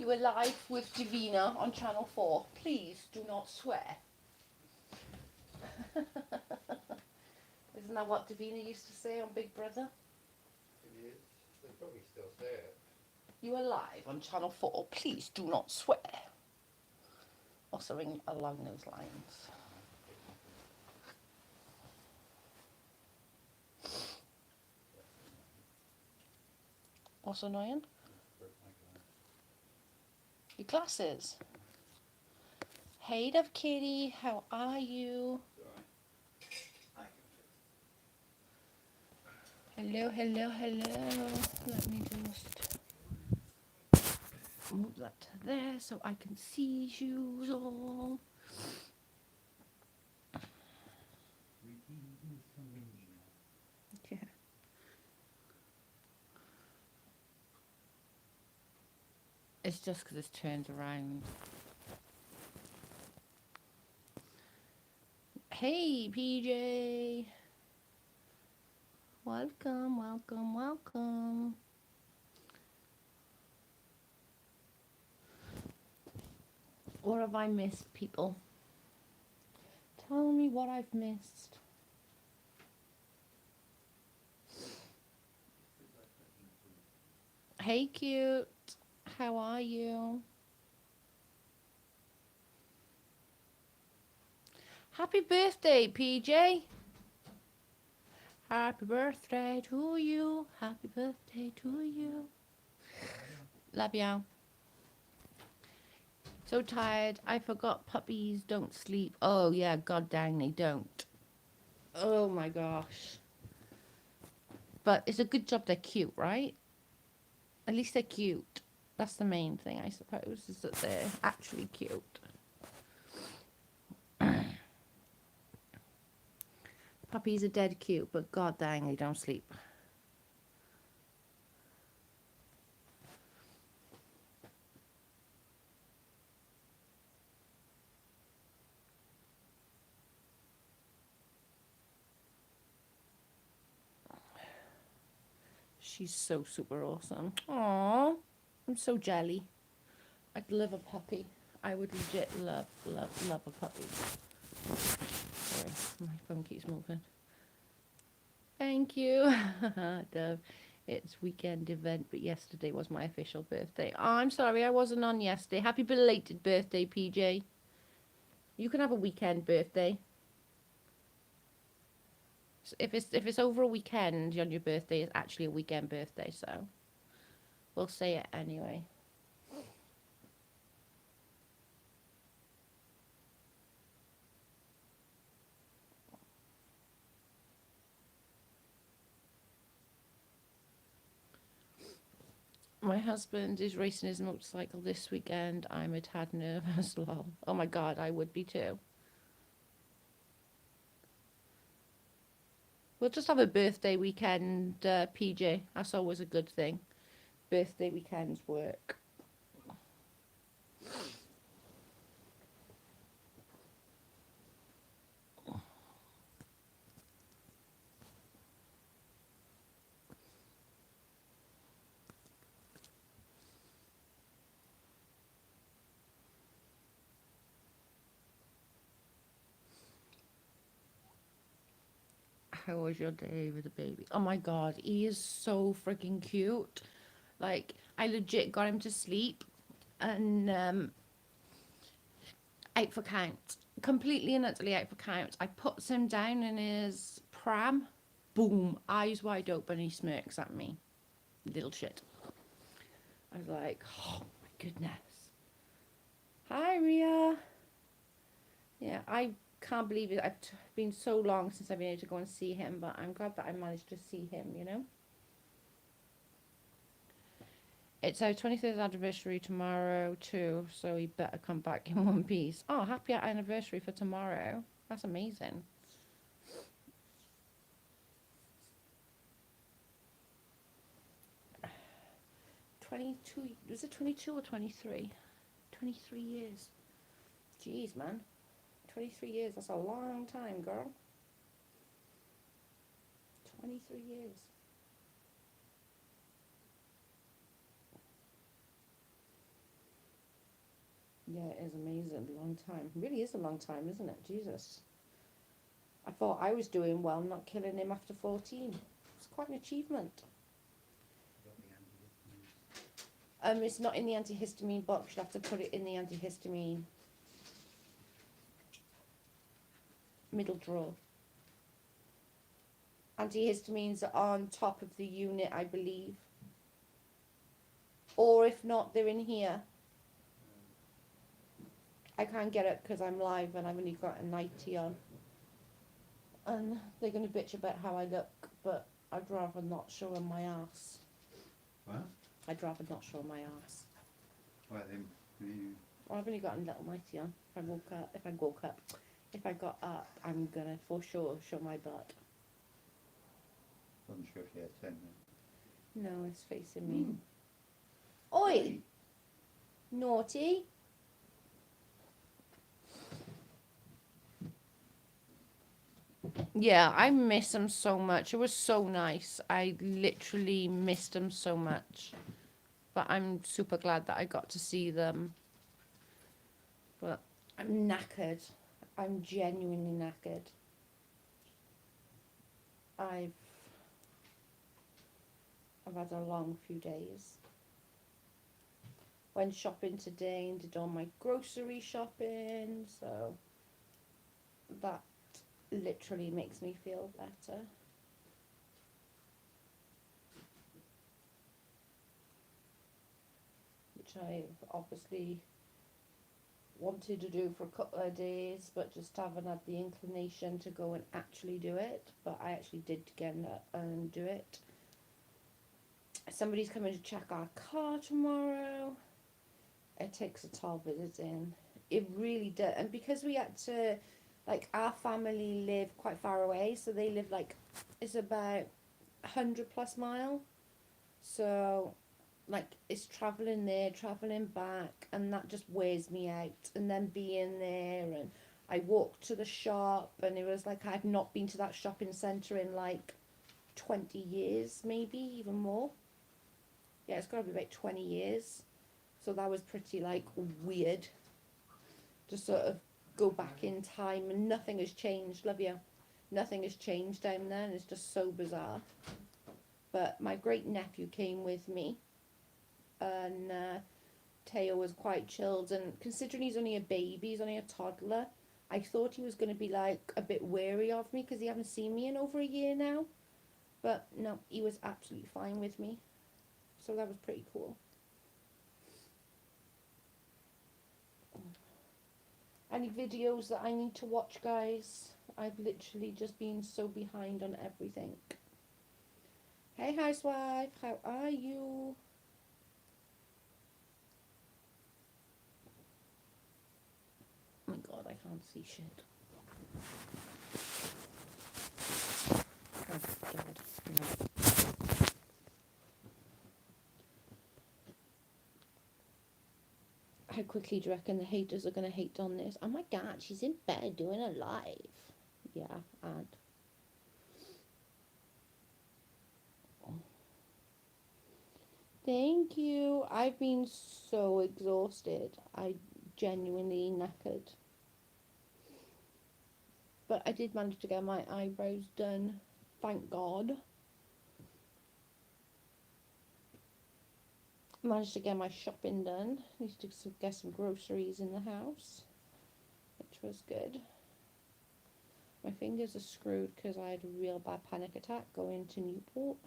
You are live with Davina on Channel 4. Please do not swear. Isn't that what Davina used to say on Big Brother? It is. They probably still say it. You are live on Channel 4. Please do not swear. Or something along those lines. What's annoying? Your glasses. Hey, Dove Kitty, how are you? Hello, hello, hello. Let me just move that to there so I can see you all. Yeah. It's just because it's turned around. Hey, PJ. Welcome, welcome, welcome. What have I missed, people? Tell me what I've missed. Hey, cute. How are you? Happy birthday, PJ. Happy birthday to you. Happy birthday to you. Love you. So tired. I forgot puppies don't sleep. Oh, yeah. God dang, they don't. Oh, my gosh. But it's a good job they're cute, right? At least they're cute. That's the main thing, I suppose, is that they're actually cute. Puppies are dead cute, but god dang, they don't sleep. She's so super awesome. Aww, I'm so jelly. I'd love a puppy. I would legit love a puppy. Sorry, my phone keeps moving. Thank you, Dove. It's weekend event, but yesterday was my official birthday. Oh, I'm sorry, I wasn't on yesterday. Happy belated birthday, PJ. You can have a weekend birthday. So if it's over a weekend on your birthday, it's actually a weekend birthday, so we'll say it anyway. My husband is racing his motorcycle this weekend. I'm a tad nervous, lol. Oh my god, I would be too. We'll just have a birthday weekend, PJ. That's always a good thing. Birthday weekends work. How was your day with the baby? Oh my god, he is so freaking cute. Like, I legit got him to sleep and out for count. Completely and utterly out for count. I puts him down in his pram. Boom, eyes wide open, he smirks at me. Little shit. I was like, oh my goodness. Hi, Ria. Yeah, I can't believe it. It's been so long since I've been able to go and see him, but I'm glad that I managed to see him, you know? It's our 23rd anniversary tomorrow, too, so he better come back in one piece. Oh, happy anniversary for tomorrow. That's amazing. 22, was it 22 or 23? 23 years. Jeez, man. 23 years, that's a long time, girl. 23 years. Yeah, it is amazing. A long time. It really is a long time, isn't it? Jesus. I thought I was doing well, not killing him after 14. It's quite an achievement. Got the antihistamines. It's not in the antihistamine box. You'll have to put it in the antihistamine middle drawer. Antihistamines are on top of the unit, I believe. Or if not, they're in here. I can't get it because I'm live and I've only got a nightie on. And they're going to bitch about how I look, but I'd rather not show them my ass. What? I'd rather not show my ass. Well, then, you... Well, I've only got a little nightie on. If I got up, I'm going to for sure show my butt. wasn't sure if you had 10 then. No, it's facing me. Oi! Naughty. Yeah, I miss them so much. It was so nice. I literally missed them so much. But I'm super glad that I got to see them. But I'm knackered. I'm genuinely knackered. I've had a long few days. Went shopping today and did all my grocery shopping, so that literally makes me feel better. Which I've obviously wanted to do for a couple of days, but just haven't had the inclination to go and actually do it. But I actually did get up and do it. Somebody's coming to check our car tomorrow. It takes a toll visiting. It really does. And because we had to, like, our family live quite far away, so they live like, it's about 100+ mile. So, like, it's travelling there, travelling back, and that just wears me out. And then being there, and I walked to the shop, and it was like I've not been to that shopping centre in like 20 years, maybe even more. Yeah, it's got to be about 20 years. So that was pretty, like, weird to sort of go back in time, and nothing has changed, love you. Nothing has changed down there, and it's just so bizarre. But my great nephew came with me, and Teo was quite chilled, and considering he's only a baby, he's only a toddler, I thought he was going to be, like, a bit wary of me because he hasn't seen me in over a year now. But no, he was absolutely fine with me. So that was pretty cool. Any videos that I need to watch, guys? I've literally just been so behind on everything. Hey, housewife, how are you? Oh my god, I can't see shit. Oh god, no. How quickly do you reckon the haters are going to hate on this? Oh my god, she's in bed doing a live. Yeah, and thank you. I've been so exhausted. I genuinely knackered. But I did manage to get my eyebrows done. Thank God. Managed to get my shopping done. Need to get some groceries in the house, which was good. My fingers are screwed because I had a real bad panic attack going to Newport.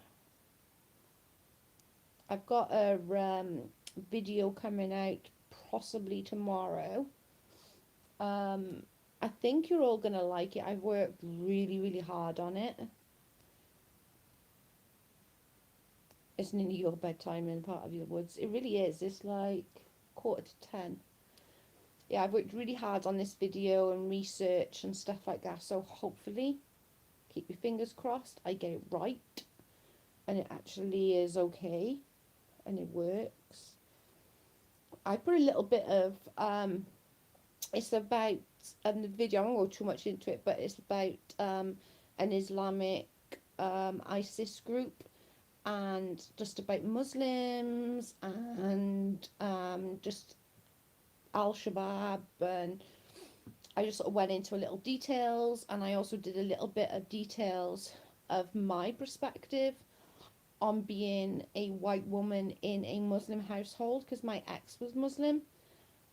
I've got a video coming out possibly tomorrow. I think you're all going to like it. I've worked really, really hard on it. It's nearly your bedtime in part of your woods. It really is. It's like 9:45. Yeah, I've worked really hard on this video and research and stuff like that. So hopefully, keep your fingers crossed, I get it right. And it actually is okay. And it works. I put a little bit of, it's about, the video, I won't go too much into it, but it's about an Islamic ISIS group. And just about Muslims and just Al-Shabaab, and I just sort of went into a little details, and I also did a little bit of details of my perspective on being a white woman in a Muslim household, because my ex was Muslim,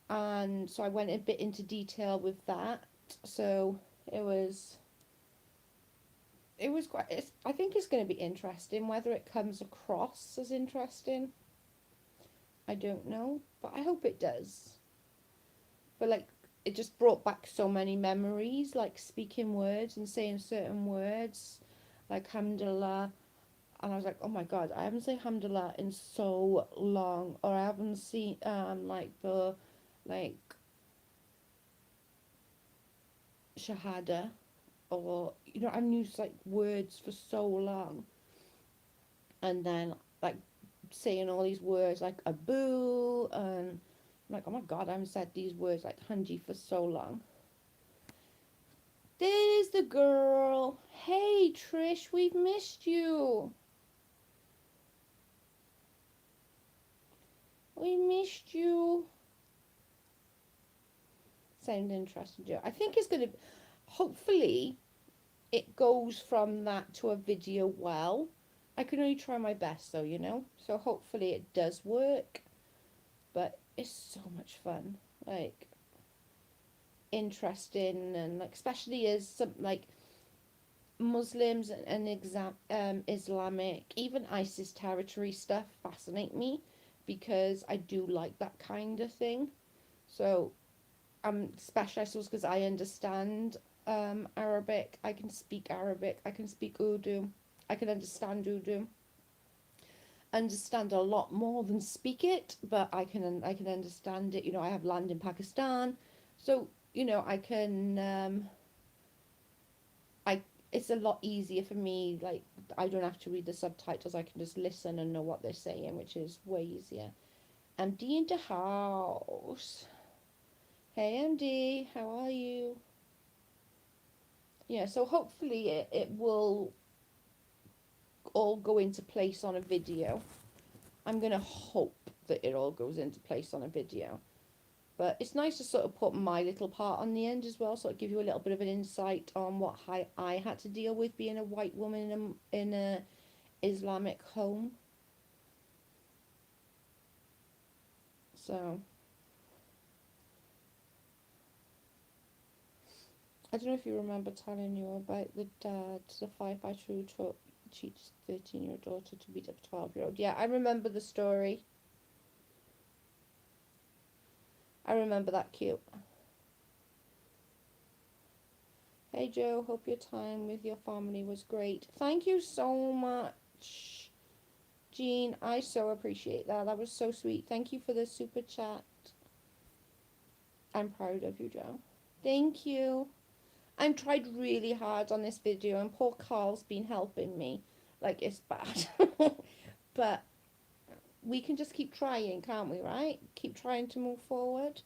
and so I went a bit into detail with that. So it was quite. I think it's going to be interesting. Whether it comes across as interesting, I don't know, but I hope it does. But like, it just brought back so many memories, like speaking words and saying certain words, like alhamdulillah. And I was like, oh my god, I haven't said alhamdulillah in so long, or I haven't seen like the like shahada, or I haven't used like words for so long, and then like saying all these words like abu, and I'm like, oh my god, I haven't said these words like hanji for so long. There's the girl. Hey Trish, we've missed you. We missed you. Sound interesting, Joe. I think it's gonna. Hopefully, it goes from that to a video well. I can only try my best though. So hopefully it does work. But it's so much fun. Like, interesting, and like, especially as some like Muslims and Islamic, even ISIS territory stuff fascinate me, because I do like that kind of thing. So I'm specialist because I understand Arabic. I can speak Arabic. I can speak Urdu. I can understand Urdu. Understand a lot more than speak it, but I can understand it. I have land in Pakistan, so I can I it's a lot easier for me. Like, I don't have to read the subtitles. I can just listen and know what they're saying, which is way easier. MD in the house. Hey MD, how are you? Yeah, so hopefully it will all go into place on a video. I'm going to hope that it all goes into place on a video. But it's nice to sort of put my little part on the end as well, so it give you a little bit of an insight on what I had to deal with being a white woman in a Islamic home. So I don't know if you remember telling you about the dad, the firefighter who cheats 13-year-old daughter to beat up a 12-year-old. Yeah, I remember the story. I remember that cute. Hey Joe, hope your time with your family was great. Thank you so much, Jean. I so appreciate that. That was so sweet. Thank you for the super chat. I'm proud of you, Joe. Thank you. I've tried really hard on this video, and poor Carl's been helping me. Like, it's bad. But we can just keep trying, can't we, right? Keep trying to move forward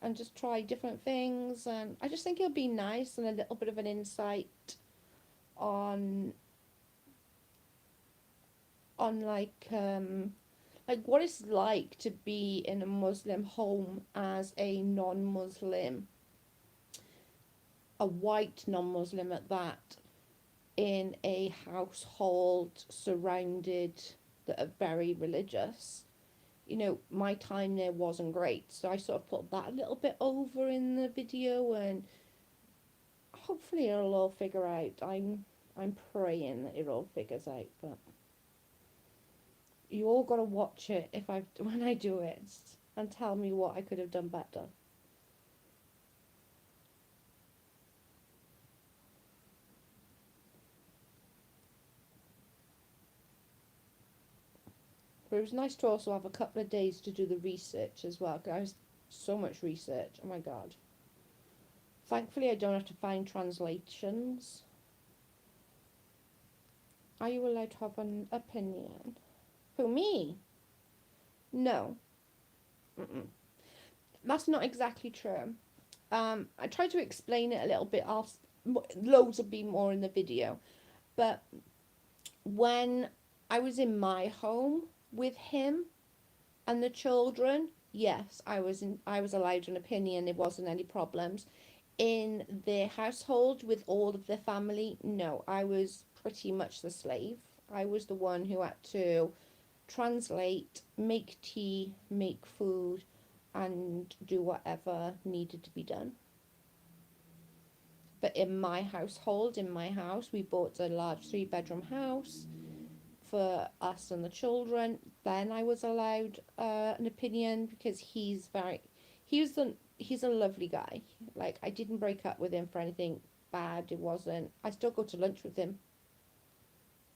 and just try different things. And I just think it'll be nice and a little bit of an insight on like what it's like to be in a Muslim home as a non-Muslim, a white non-Muslim at that, in a household surrounded that are very religious. My time there wasn't great, so I sort of put that a little bit over in the video, and hopefully it'll all figure out. I'm praying that it all figures out, but you all gotta watch it when I do it, and tell me what I could have done better. But it was nice to also have a couple of days to do the research as well, because so much research. Oh my god. Thankfully, I don't have to find translations. Are you allowed to have an opinion? Who, me? No. Mm-mm. That's not exactly true. I tried to explain it a little bit. Loads will be more in the video. But when I was in my home with him and the children, yes, I was allowed an opinion. There wasn't any problems. In their household with all of their family, no, I was pretty much the slave. I was the one who had to translate, make tea, make food, and do whatever needed to be done. But in my household, in my house, we bought a large 3-bedroom house for us and the children. Then I was allowed an opinion because he's a lovely guy. Like, I didn't break up with him for anything bad. It wasn't. I still go to lunch with him.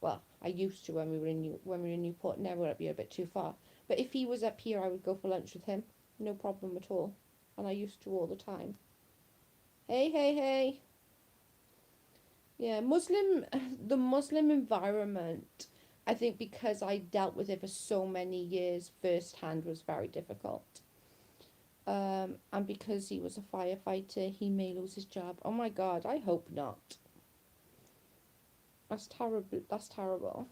Well, I used to when we were in Newport. Now we're up here a bit too far. But if he was up here, I would go for lunch with him. No problem at all. And I used to all the time. Hey, hey, hey. Yeah, the Muslim environment, I think because I dealt with it for so many years firsthand, was very difficult. And because he was a firefighter, he may lose his job. Oh my God, I hope not. That's terrible. That's terrible.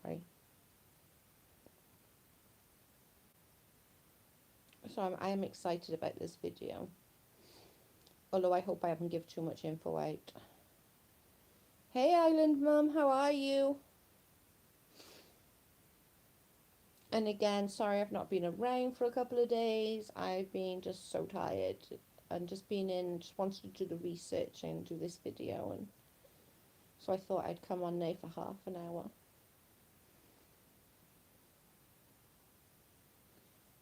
Sorry. So I am excited about this video. Although I hope I haven't given too much info out. Hey Island Mum, how are you? And again, sorry I've not been around for a couple of days. I've been just so tired and just wanted to do the research and do this video, and so I thought I'd come on now for half an hour.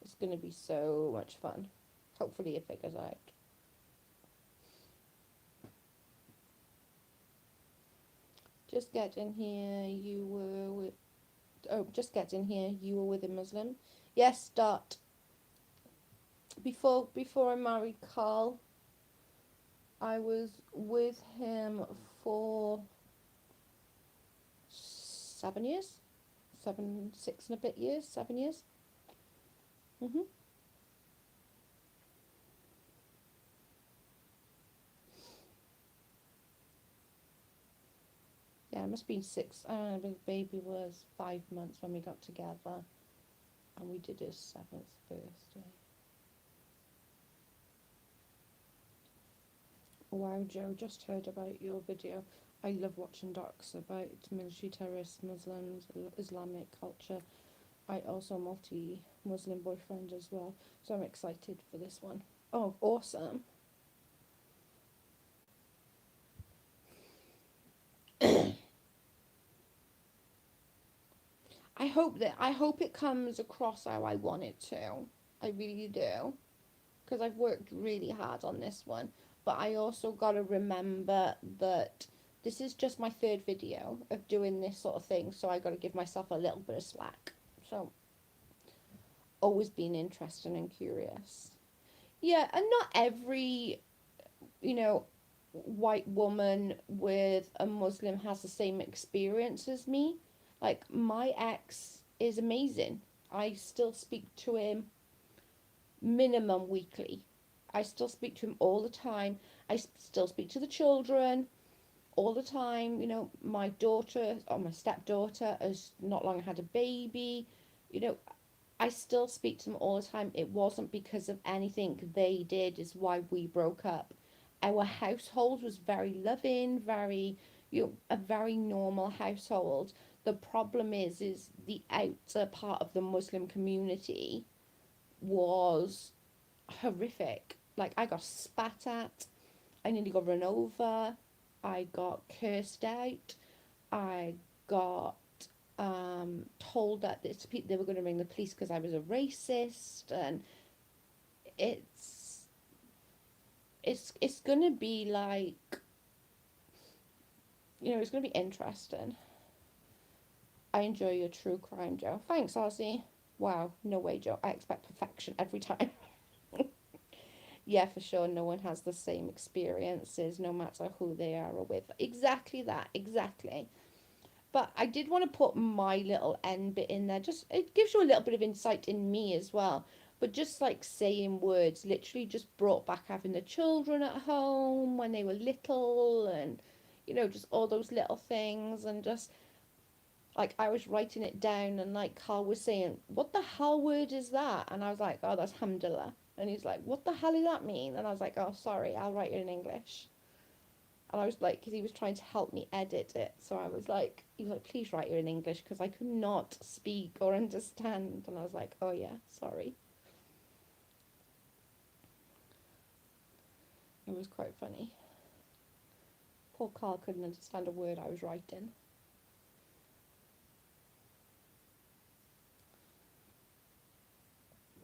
It's going to be so much fun. Hopefully it figures out. Just get in here, you were with... Oh, just get in here, you were with a Muslim. Yes, Dot. Before I married Carl, I was with him for 7 years. 6 and a bit years, 7 years. Yeah, it must have been 6. I don't know, the baby was 5 months when we got together, and we did his 7th birthday. Wow, Joe, just heard about your video. I love watching docs about military terrorists, Muslims, Islamic culture. I also have a multi-Muslim boyfriend as well, so I'm excited for this one. Oh, awesome. I hope it comes across how I want it to. I really do. Because I've worked really hard on this one. But I also got to remember that this is just my 3rd video of doing this sort of thing, so I got to give myself a little bit of slack. So, always been interested and curious. Yeah, and not every, white woman with a Muslim has the same experience as me. Like, my ex is amazing. I still speak to him minimum weekly. I still speak to him all the time. I still speak to the children all the time. My daughter, or my stepdaughter, has not long had a baby. I still speak to them all the time. It wasn't because of anything they did is why we broke up. Our household was very loving, a very normal household. The problem is the outer part of the Muslim community was horrific. Like, I got spat at, I nearly got run over, I got cursed out, I got told that they were going to ring the police because I was a racist, and it's going to be like, it's going to be interesting. I enjoy your true crime, Joe. Thanks, Ozzy. Wow, no way, Joe. I expect perfection every time. Yeah, for sure, no one has the same experiences, no matter who they are or with. Exactly that, exactly. But I did want to put my little end bit in there. Just, it gives you a little bit of insight in me as well. But just like saying words, literally just brought back having the children at home when they were little, and, just all those little things, and just like, I was writing it down, and, like, Carl was saying, what the hell word is that? And I was like, oh, that's hamdulillah. And he's like, what the hell does that mean? And I was like, oh, sorry, I'll write it in English. And I was like, because he was trying to help me edit it. So I was like, he was like, please write it in English, because I could not speak or understand. And I was like, oh, yeah, sorry. It was quite funny. Poor Carl couldn't understand a word I was writing.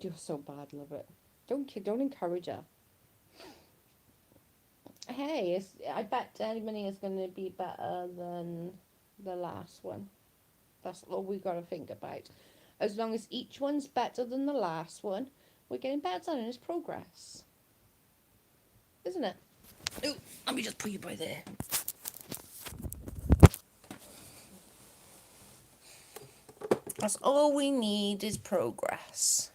You're so bad, love it. Don't encourage her. Hey, I bet Money is going to be better than the last one. That's all we got to think about. As long as each one's better than the last one, we're getting better and it's progress. Isn't it? Oh, let me just put you by there. That's all we need is progress.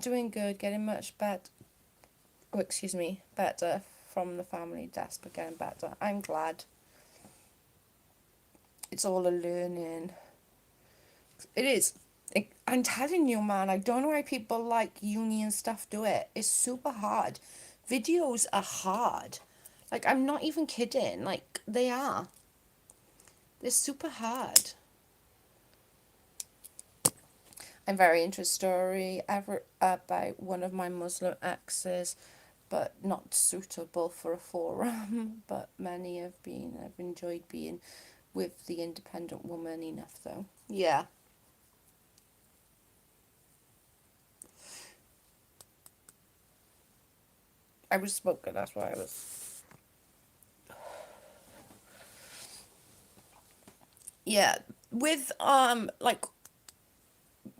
Doing good, getting much better. Oh, excuse me, better from the family desk, but getting better. I'm glad. It's all a learning. It is. I'm telling you, man, I don't know why people like uni and stuff do it. It's super hard. Videos are hard. Like, I'm not even kidding. Like, they are. They're super hard. I'm very into a story about one of my Muslim exes, but not suitable for a forum. But many have been. I've enjoyed being with the independent woman enough, though. Yeah. I was smoking, that's why I was. Yeah. With, like,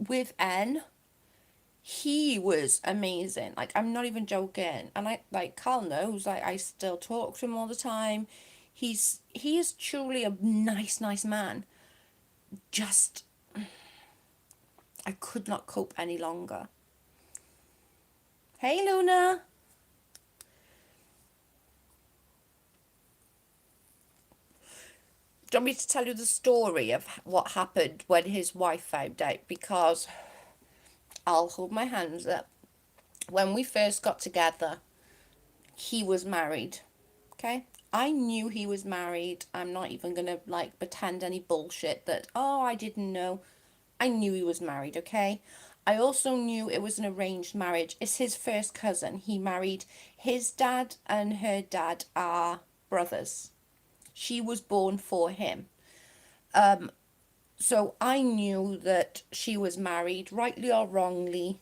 with N, he was amazing. Like, I'm not even joking. And Carl knows, like, I still talk to him all the time. He is truly a nice man. Just, I could not cope any longer. Hey, Luna. Do you want me to tell you the story of what happened when his wife found out? Because I'll hold my hands up. When we first got together, he was married. Okay? I knew he was married. I'm not even going to, like, pretend any bullshit that, oh, I didn't know. I knew he was married, okay? I also knew it was an arranged marriage. It's his first cousin. He married his dad, and her dad are brothers. She was born for him. So I knew that she was married, rightly or wrongly.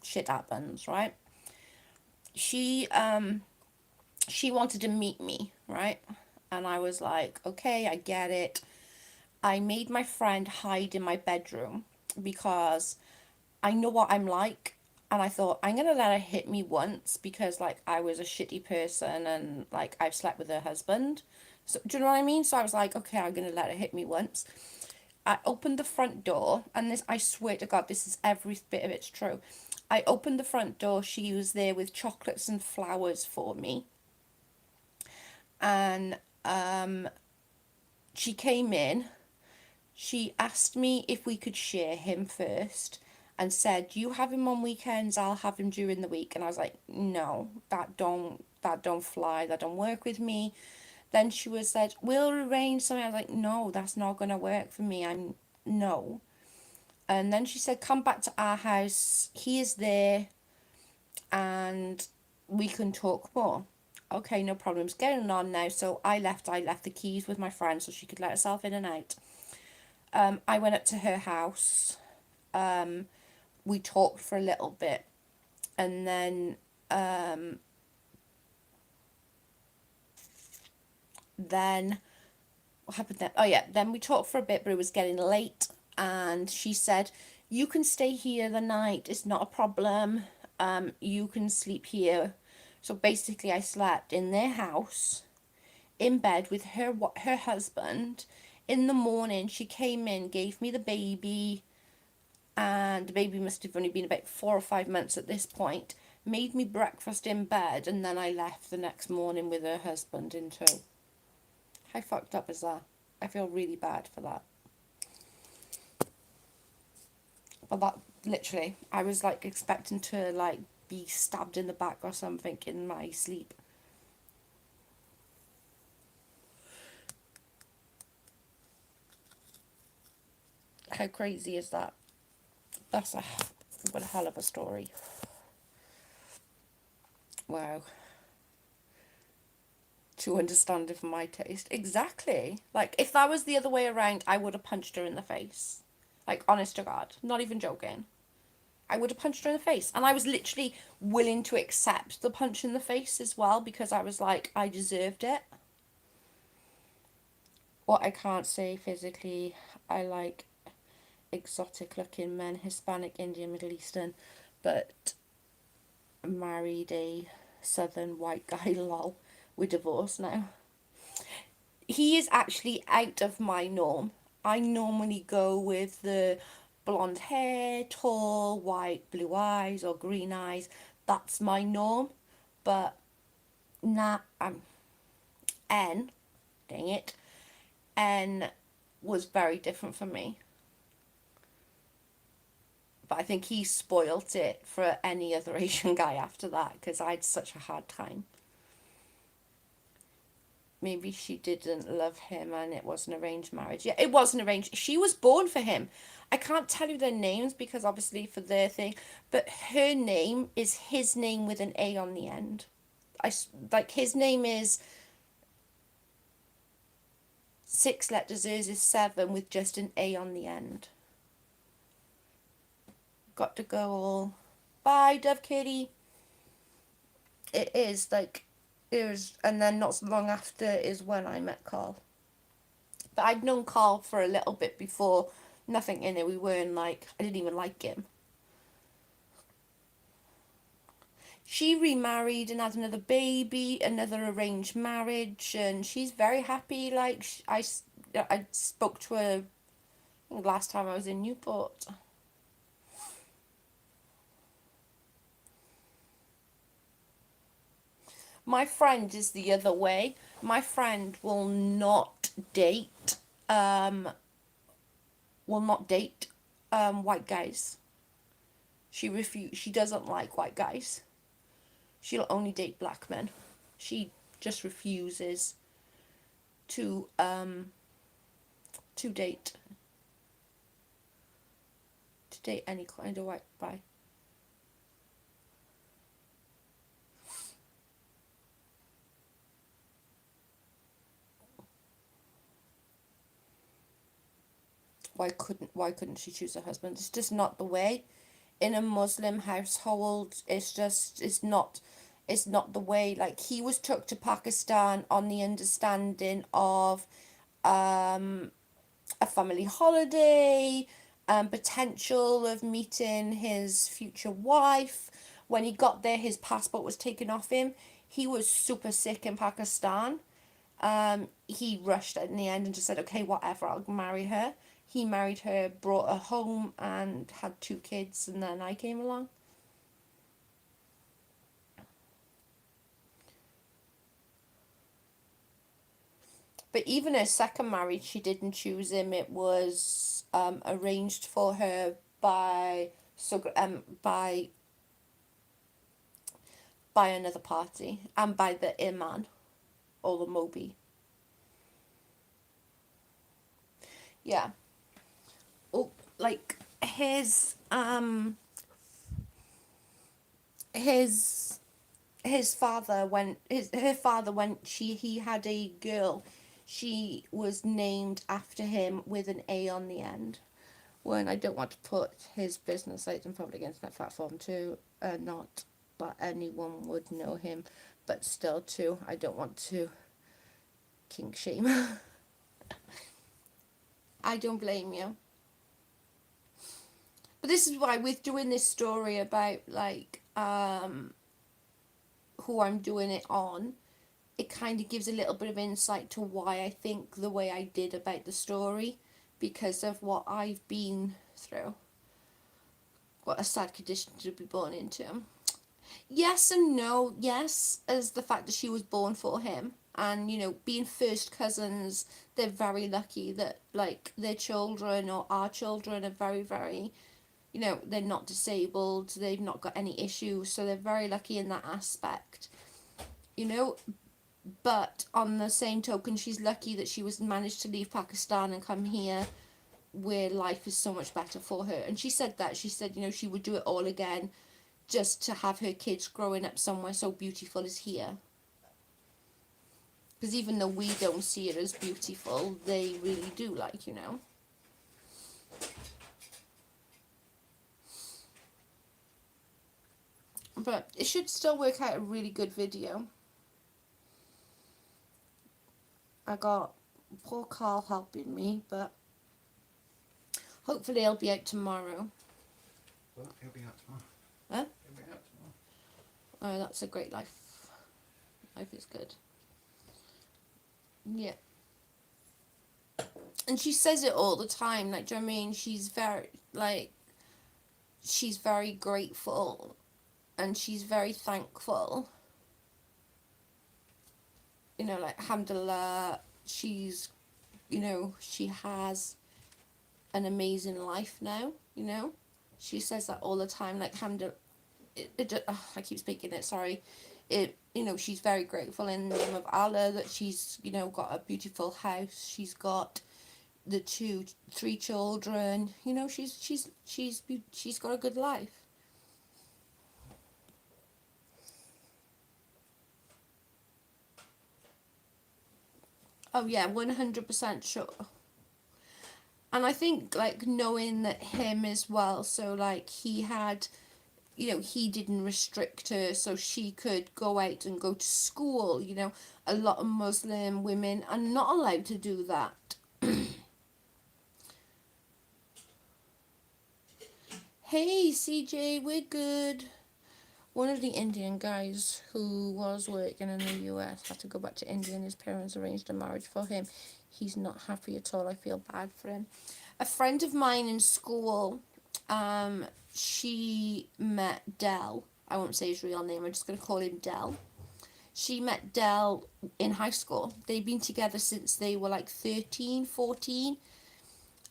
Shit happens, right? She wanted to meet me, right? And I was like, okay, I get it. I made my friend hide in my bedroom because I know what I'm like. And I thought, I'm going to let her hit me once because, like, I was a shitty person and, like, I've slept with her husband. So, do you know what I mean? So I was like, okay, I'm going to let her hit me once. I opened the front door, and this, I swear to God, this is every bit of it's true. I opened the front door. She was there with chocolates and flowers for me. And she came in. She asked me if we could share him first and said, you have him on weekends, I'll have him during the week. And I was like, no, that don't fly, that don't work with me. Then she was said, we'll arrange something. I was like, no, that's not going to work for me. No. And then she said, come back to our house. He is there and we can talk more. Okay, no problems. Getting on now. So I left the keys with my friend so she could let herself in and out. I went up to her house. We talked for a little bit. And then what happened then? Oh yeah, then we talked for a bit, but it was getting late, and she said, you can stay here the night, it's not a problem, you can sleep here. So basically I slept in their house in bed with her husband. In the morning she came in, gave me the baby, and the baby must have only been about 4 or 5 months at this point, made me breakfast in bed, and then I left the next morning with her husband in tow. How fucked up is that? I feel really bad for that. But that, literally, I was like expecting to like be stabbed in the back or something in my sleep. How crazy is that? That's what a hell of a story. Wow. To understand it for my taste. Exactly. Like, if that was the other way around, I would have punched her in the face. Like, honest to God. Not even joking. I would have punched her in the face. And I was literally willing to accept the punch in the face as well, because I was like, I deserved it. What I can't say physically, I like exotic looking men, Hispanic, Indian, Middle Eastern, but married a southern white guy, lol. We're divorced now. He is actually out of my norm. I normally go with the blonde hair, tall, white, blue eyes or green eyes. That's my norm. But nah, N, dang it, N was very different for me. But I think he spoilt it for any other Asian guy after that, because I had such a hard time. Maybe she didn't love him and it was an arranged marriage. Yeah, it wasn't arranged. She was born for him. I can't tell you their names because obviously for their thing, but her name is his name with an A on the end. Like, his name is 6 letters, hers is 7 with just an A on the end. Got to go all, bye, Dove Kitty. It is like, it was, and then not so long after is when I met Carl. But I'd known Carl for a little bit before. Nothing in it. We weren't like, I didn't even like him. She remarried and had another baby, another arranged marriage, and she's very happy. Like, I spoke to her last time I was in Newport. My friend is the other way. My friend will not date, white guys. She doesn't like white guys. She'll only date black men. She just refuses to date any kind of white guy. Why couldn't she choose a husband? It's just not the way. In a Muslim household, it's not the way. Like, he was took to Pakistan on the understanding of a family holiday, potential of meeting his future wife. When he got there, his passport was taken off him. He was super sick in Pakistan. He rushed in the end and just said, okay, whatever, I'll marry her. He married her, brought her home, and had 2 kids, and then I came along. But even her second marriage, she didn't choose him. It was arranged for her by another party and by the imam or the Mobi. Yeah. Oh, like his father, when her father, when he had a girl, she was named after him with an A on the end. When I don't want to put his business out in public internet platform to not that anyone would know him, but still too, I don't want to kink shame. I don't blame you. But this is why, with doing this story about like who I'm doing it on, it kind of gives a little bit of insight to why I think the way I did about the story, because of what I've been through. What a sad condition to be born into. Yes and no. Yes, as the fact that she was born for him, and you know, being first cousins, they're very lucky that like their children or our children are very, very, you know, they're not disabled, they've not got any issues, so they're very lucky in that aspect, you know. But on the same token, she's lucky that she was managed to leave Pakistan and come here, where life is so much better for her. And she said that, she said, you know, she would do it all again just to have her kids growing up somewhere so beautiful as here. Because even though we don't see it as beautiful, they really do, like, you know. But it should still work out a really good video. I got poor Carl helping me, but hopefully it'll be out tomorrow. Well, he'll be out tomorrow. Huh? He'll be out tomorrow. Oh, that's a great life. Life is good. Yeah. And she says it all the time, like, do you know what I mean? She's very, like, she's very grateful and she's very thankful. You know, like, alhamdulillah, she's, you know, she has an amazing life now, you know? She says that all the time, like, alhamdulillah, I keep speaking it, sorry. You know, she's very grateful in the name of Allah that she's, you know, got a beautiful house. She's got the 3 children. You know, she's got a good life. Oh yeah, 100% sure. And I think, like, knowing that him as well, so like he had, you know, he didn't restrict her, so she could go out and go to school. You know, a lot of Muslim women are not allowed to do that. Hey CJ, we're good. One of the Indian guys who was working in the US had to go back to India and his parents arranged a marriage for him. He's not happy at all. I feel bad for him. A friend of mine in school, she met Del. I won't say his real name, I'm just going to call him Del. She met Del in high school. They've been together since they were like 13, 14.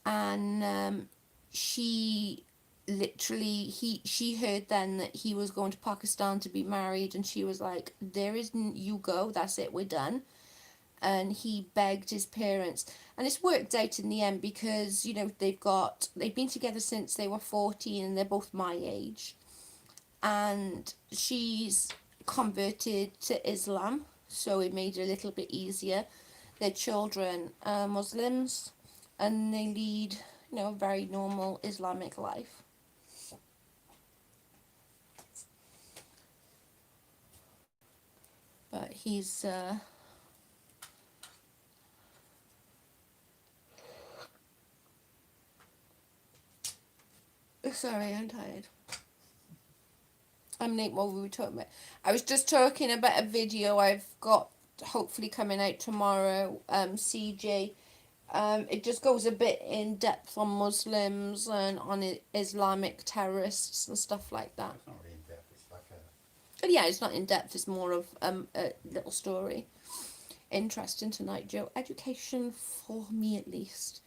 And she literally, she heard then that he was going to Pakistan to be married, and she was like, there isn't, you go, that's it, we're done. And he begged his parents, and it's worked out in the end because, you know, they've been together since they were 14 and they're both my age, and she's converted to Islam, so it made it a little bit easier. Their children are Muslims and they lead, you know, a very normal Islamic life. But he's sorry, I'm tired. Nate, what were we talking about? I was just talking about a video I've got hopefully coming out tomorrow, CJ. It just goes a bit in depth on Muslims and on Islamic terrorists and stuff like that. It's not really in depth, it's like a... But yeah, it's not in depth, it's more of a little story. Interesting tonight, Joe. Education for me at least.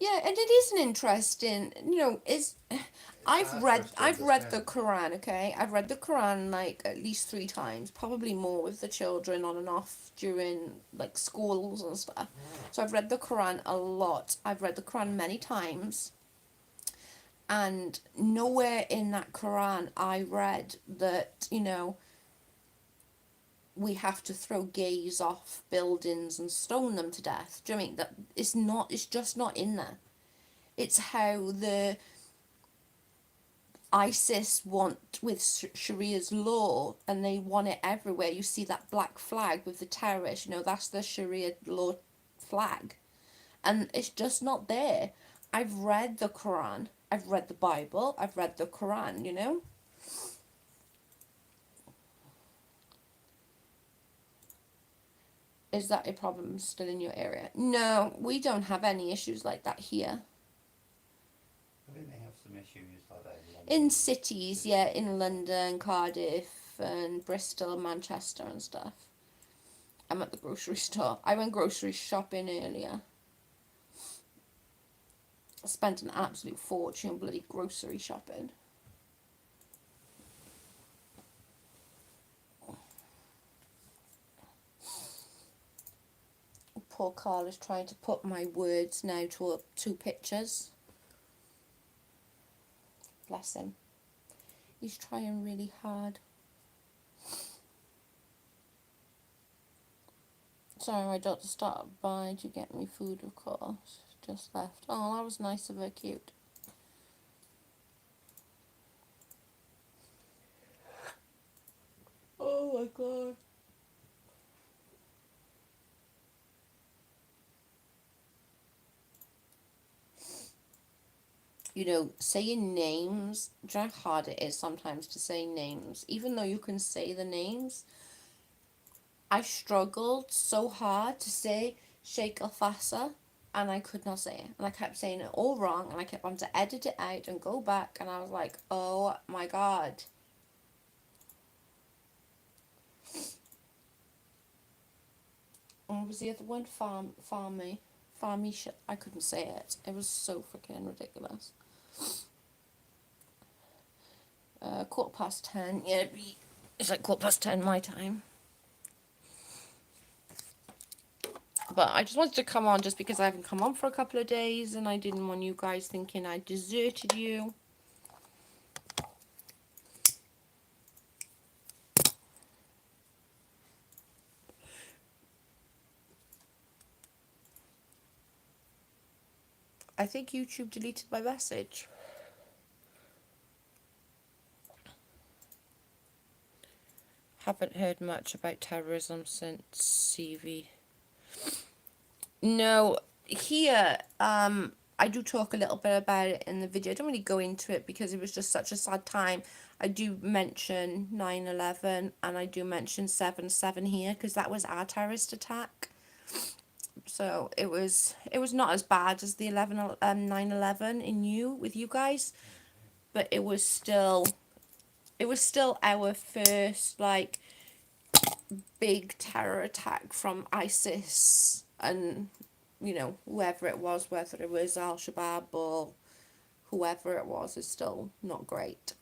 Yeah, and it is an interesting, you know, I've read the Quran, okay? I've read the Quran like at least 3 times, probably more with the children on and off during like schools and stuff. So I've read the Quran a lot. I've read the Quran many times. And nowhere in that Quran I read that, you know, we have to throw gays off buildings and stone them to death. Do you know what I mean? That it's just not in there. It's how the ISIS want with Sharia's law, and they want it everywhere. You see that black flag with the terrorists, you know, that's the Sharia law flag. And it's just not there. I've read the Quran, I've read the Bible, I've read the Quran, you know? Is that a problem still in your area? No, we don't have any issues like that here. Didn't they have some issues like that in In London? cities, yeah, in London, Cardiff, and Bristol, Manchester, and stuff. I'm at the grocery store. I went grocery shopping earlier. I spent an absolute fortune bloody grocery shopping. Poor Carl is trying to put my words now to two pictures. Bless him. He's trying really hard. Sorry, my daughter stopped by to get me food, of course. Just left. Oh, that was nice of her, cute. Oh my god. You know, saying names, do you know how hard it is sometimes to say names? Even though you can say the names, I struggled so hard to say Sheikh Al Fassa, and I could not say it. And I kept saying it all wrong, and I kept having to edit it out and go back, and I was like, oh my god. And what was the other one? Farmy. I couldn't say it. It was so freaking ridiculous. 10:15. Yeah, it's like 10:15 my time. But I just wanted to come on just because I haven't come on for a couple of days, and I didn't want you guys thinking I deserted you. I think YouTube deleted my message. Haven't heard much about terrorism since CV. No, here, I do talk a little bit about it in the video. I don't really go into it because it was just such a sad time. I do mention 9/11 and I do mention 7/7 here because that was our terrorist attack. So it was not as bad as the 9/11 with you guys, but it was still our first like big terror attack from ISIS and whoever it was, whether it was Al-Shabaab or whoever it was, is still not great.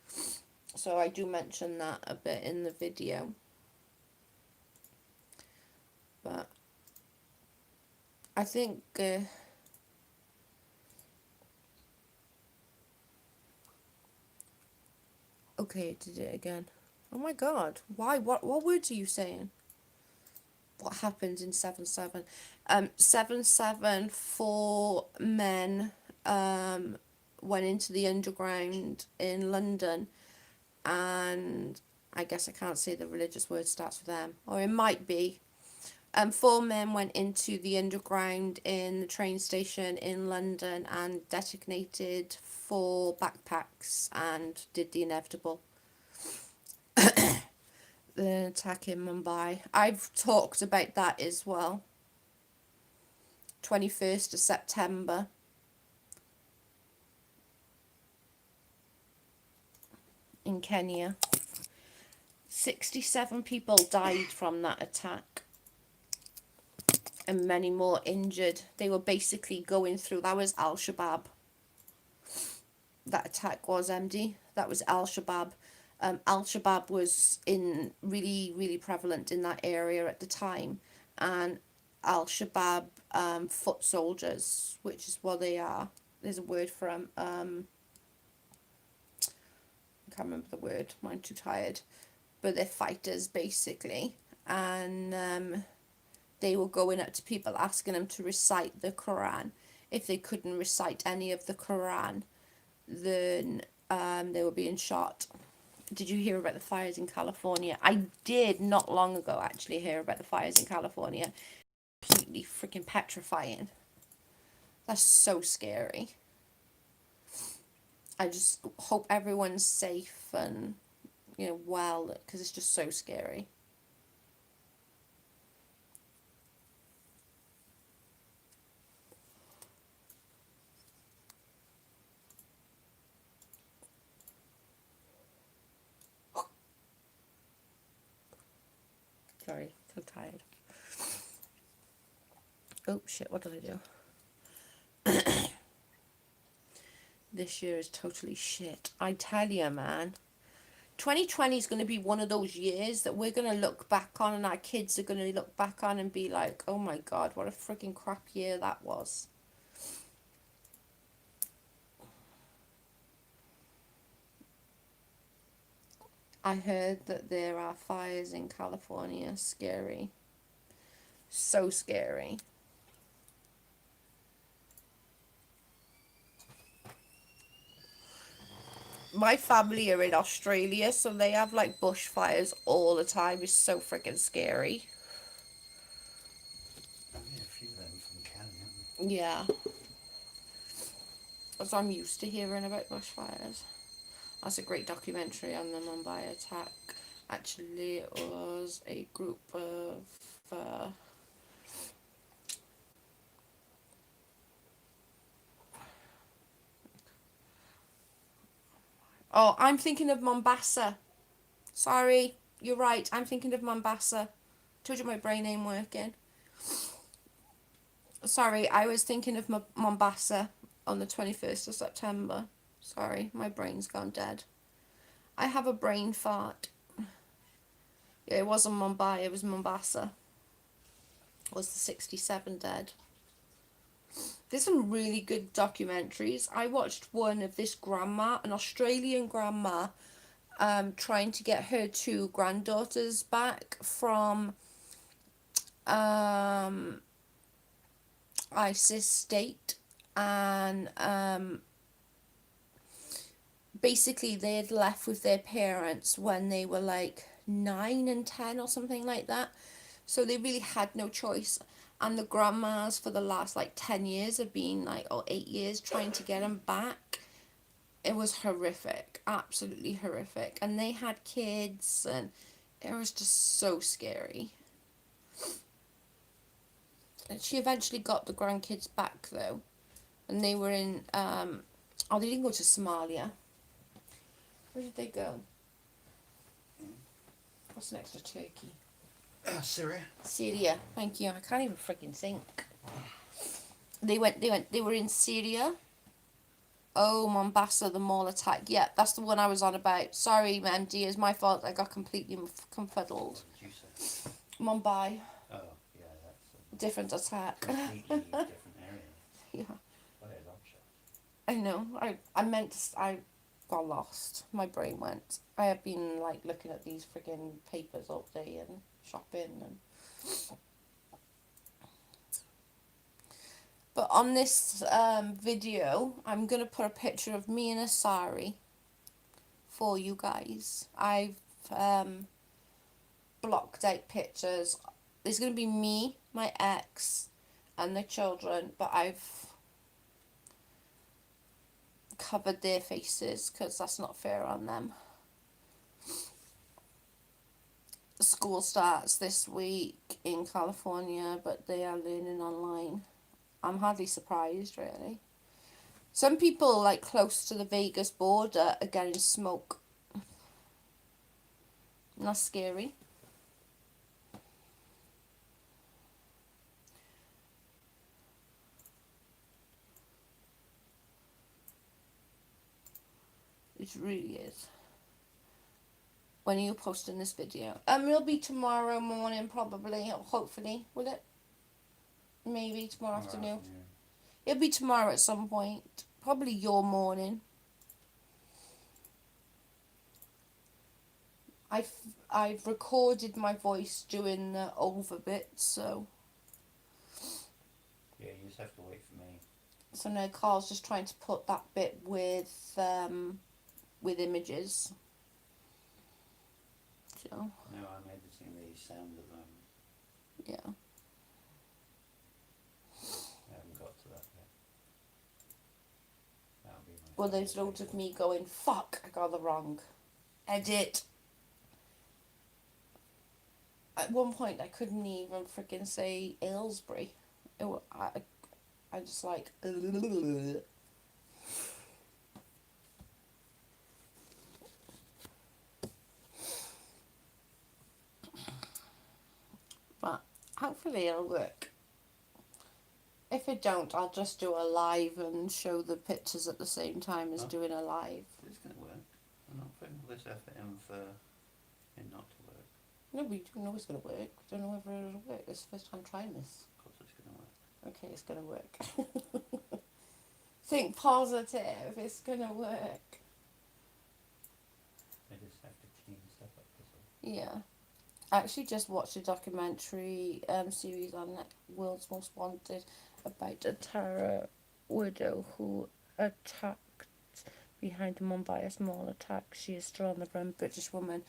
So I do mention that a bit in the video. But I think okay, I did it again. Oh my god, why? What words are you saying? What happened in 7/7? 7/7, 4 men went into the underground in London, and I guess I can't say the religious word starts with them, or it might be. 4 men went into the underground in the train station in London and detonated 4 backpacks and did the inevitable. The attack in Mumbai. I've talked about that as well. 21st of September. In Kenya. 67 people died from that attack. And many more injured. They were basically going through, that was Al-Shabaab. That attack was MD. That was Al-Shabaab. Al-Shabaab was really, really prevalent in that area at the time. And Al-Shabaab foot soldiers, which is what they are. There's a word for them. I can't remember the word. I'm too tired. But they're fighters, basically. And they were going up to people asking them to recite the Quran. If they couldn't recite any of the Quran, then they were being shot. Did you hear about the fires in California? I did not long ago actually hear about the fires in California. Completely freaking petrifying. That's so scary. I just hope everyone's safe and well, because it's just so scary. Sorry, so tired. Oh shit, what did I do? This year is totally shit. I tell you, man. 2020 is going to be one of those years that we're going to look back on, and our kids are going to look back on and be like, oh my god, what a freaking crap year that was. I heard that there are fires in California. Scary. So scary. My family are in Australia, so they have like bushfires all the time. It's so freaking scary. Yeah, a few of them from Canada, aren't Yeah. So I'm used to hearing about bushfires. That's a great documentary on the Mumbai attack. Actually, it was a group of... Oh, I'm thinking of Mombasa. Sorry, you're right. I'm thinking of Mombasa. Told you my brain ain't working. Sorry, I was thinking of Mombasa on the 21st of September. Sorry, my brain's gone dead. I have a brain fart. Yeah, it wasn't Mumbai, it was Mombasa. Was the 67 dead? There's some really good documentaries. I watched one of this grandma, an Australian grandma, trying to get her two granddaughters back from ISIS state, and basically they had left with their parents when they were like 9 and 10 or something like that, so they really had no choice, and the grandmas for the last like 10 years have been like, or 8 years, trying to get them back. It was horrific, absolutely horrific, and they had kids, and it was just so scary. And she eventually got the grandkids back though, and they were in they didn't go to Somalia. Where did they go? What's next to Turkey? Syria. Syria. Thank you. I can't even freaking think. They were in Syria. Oh, Mombasa, the mall attack. Yeah, that's the one I was on about. Sorry, MD, it's my fault. I got completely confuddled. What did you say? Mumbai. Oh, yeah, that's a Different attack. completely different area. Yeah. What a long shot. I know. I got lost. My brain went. I have been like looking at these freaking papers all day and shopping and. But on this video, I'm gonna put a picture of me in a sari for you guys. I've blocked out pictures. There's gonna be me, my ex, and the children, but I've covered their faces because that's not fair on them. School starts this week in California, but they are learning online. I'm hardly surprised, really. Some people, like, close to the Vegas border are getting smoke. And that's scary. It really is. When are you posting this video? It'll be tomorrow morning, probably, or hopefully. Will it? Maybe tomorrow afternoon. It'll be tomorrow at some point. Probably your morning. I've recorded my voice doing the over bit, so. Yeah, you just have to wait for me. So now Carl's just trying to put that bit with images. So. No, I'm editing the sound at the moment. Yeah. I haven't got to that yet. That'll be my Well, there's loads of me going, fuck, I got the wrong edit. At one point, I couldn't even freaking say Aylesbury. I just like... Hopefully it'll work. If it don't, I'll just do a live and show the pictures at the same time as doing a live. It's going to work. I'm not putting all this effort in for it not to work. No, we do know it's going to work. We don't know whether it'll work. It's the first time trying this. Of course it's going to work. Okay, it's going to work. Think positive. It's going to work. I just have to clean stuff up, that's all. Yeah. I actually just watched a documentary series on World's Most Wanted about a terror widow who attacked behind the Mumbai mall attack. She is still on the run, British woman.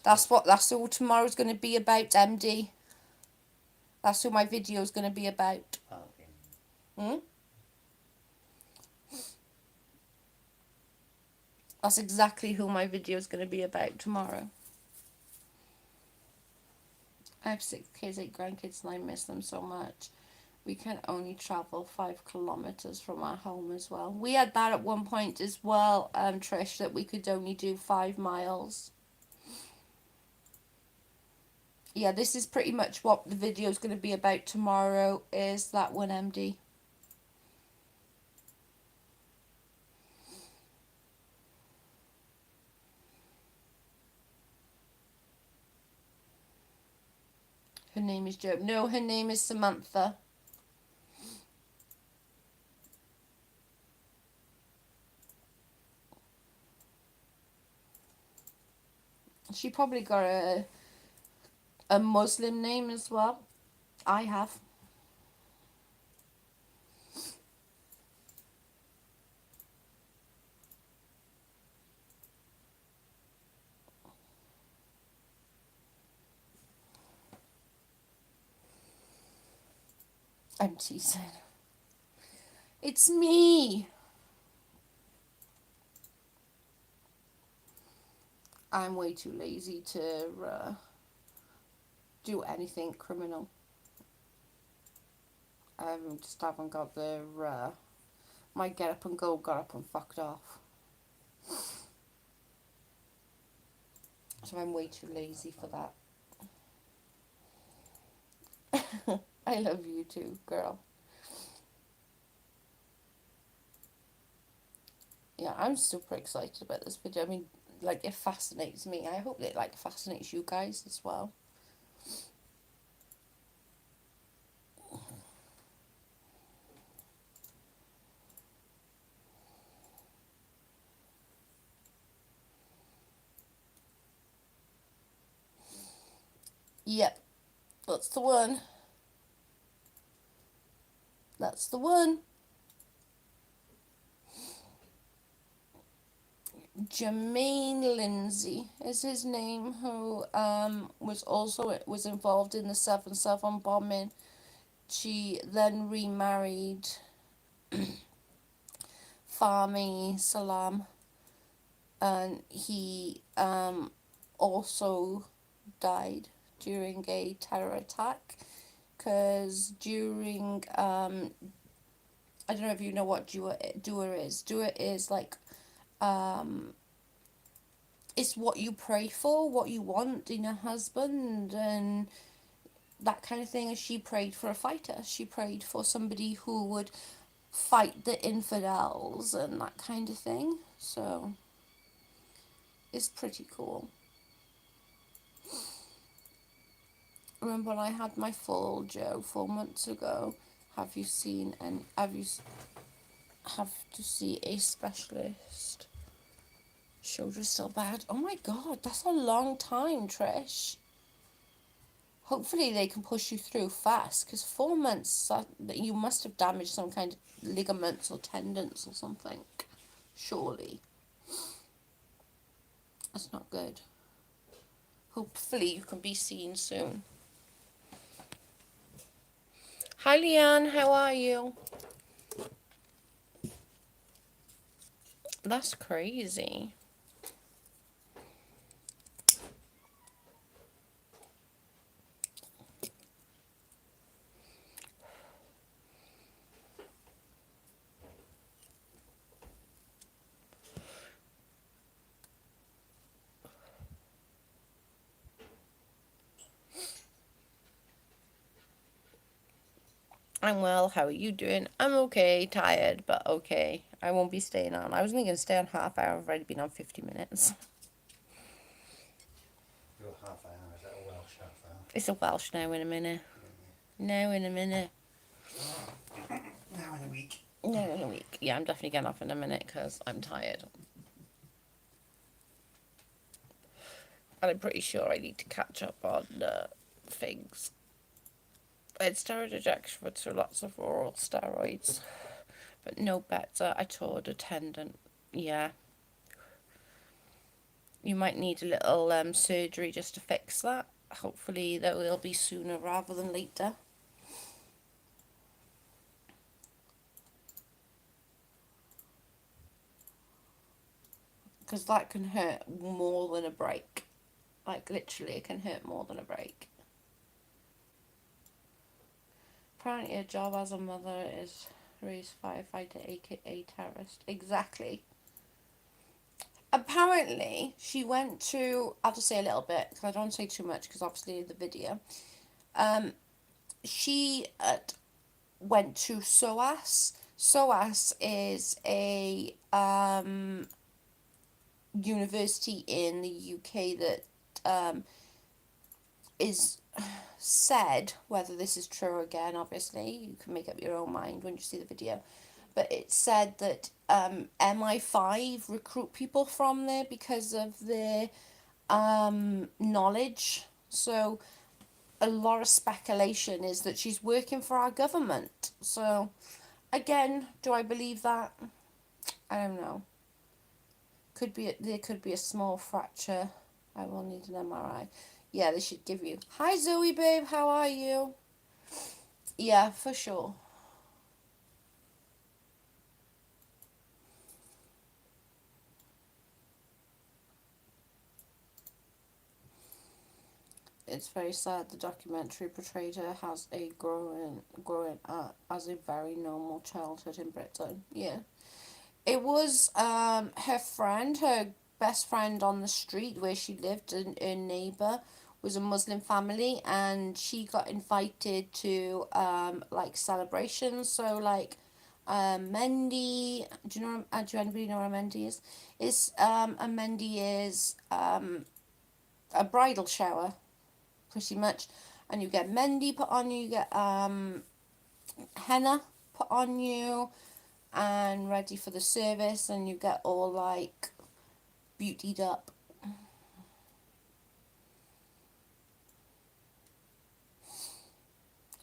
That's all tomorrow's going to be about, MD. That's who my video is going to be about. Oh, yeah. That's exactly who my video is going to be about tomorrow. I have 6 kids, 8 grandkids, and I miss them so much. We can only travel 5 kilometres from our home as well. We had that at one point as well, Trish, that we could only do 5 miles. Yeah, this is pretty much what the video is going to be about tomorrow, is that one, MD. Her name is Jo. No, her name is Samantha. She probably got a Muslim name as well. I have. I'm teasing. It's me. I'm way too lazy to do anything criminal. I just haven't got the my get up and go got up and fucked off. So I'm way too lazy for that. I love you too, girl. Yeah, I'm super excited about this video. I mean, like, it fascinates me. I hope it, like, fascinates you guys as well. Yep, that's the one. That's the one. Jermaine Lindsay is his name, who was involved in the 7/7 bombing. She then remarried Fahmy Salam, and he also died during a terror attack, because during I don't know if you know what dua is. Dua is like it's what you pray for, what you want in a husband, and that kind of thing. And she prayed for a fighter. She prayed for somebody who would fight the infidels and that kind of thing. So it's pretty cool. Remember when I had my fall, Joe, 4 months ago? Have to see a specialist? Shoulder's still bad. Oh my god, that's a long time, Trish. Hopefully they can push you through fast, because 4 months, you must have damaged some kind of ligaments or tendons or something. Surely. That's not good. Hopefully you can be seen soon. Hi Leanne, how are you? That's crazy. I'm well, how are you doing? I'm okay, tired, but okay. I won't be staying on. I was only going to stay on half hour. I've already been on 50 minutes. Your half hour, is that a Welsh half hour? It's a Welsh now in a minute. Now in a minute. Now in a week. Now in a week. Yeah, I'm definitely getting off in a minute because I'm tired. And I'm pretty sure I need to catch up on things. I had steroid injection for lots of oral steroids, but no better. I tore a tendon. Yeah. You might need a little surgery just to fix that. Hopefully that will be sooner rather than later. Because that can hurt more than a break. Like, literally, it can hurt more than a break. Apparently, a job as a mother is raise firefighter, aka terrorist. Exactly. Apparently, she went to, I'll just say a little bit, because I don't want to say too much, because obviously the video. She went to SOAS. SOAS is a university in the UK that is said, whether this is true again, obviously, you can make up your own mind when you see the video, but it said that MI5 recruit people from there because of their knowledge. So a lot of speculation is that she's working for our government. So again, do I believe that? I don't know. There could be a small fracture. I will need an MRI. Yeah, they should give you. Hi Zoe, babe. How are you? Yeah, for sure. It's very sad. The documentary portrayed her as a growing up as a very normal childhood in Britain. Yeah, it was her friend, her best friend on the street where she lived, and her neighbor was a Muslim family, and she got invited to like celebrations. So like Mendi, do anybody know what a Mendi is? It's a Mendi is a bridal shower, pretty much, and you get Mendi put on you, you get henna put on you, and ready for the service, and you get all like beautied up.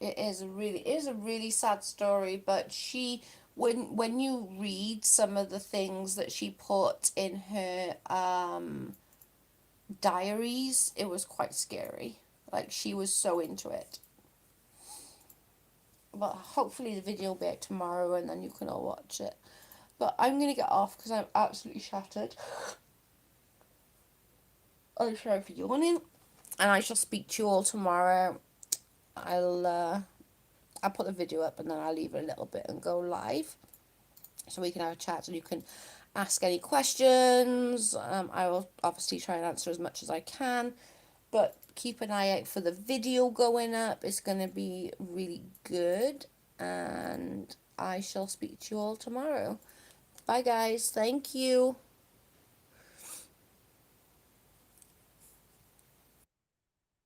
It is a really sad story, but she, when you read some of the things that she put in her diaries, it was quite scary. Like, she was so into it. But hopefully the video will be out tomorrow and then you can all watch it. But I'm going to get off because I'm absolutely shattered. I'm sorry for yawning. And I shall speak to you all tomorrow. I'll put the video up and then I'll leave it a little bit and go live. So we can have a chat and you can ask any questions. I will obviously try and answer as much as I can. But keep an eye out for the video going up. It's going to be really good. And I shall speak to you all tomorrow. Bye guys. Thank you.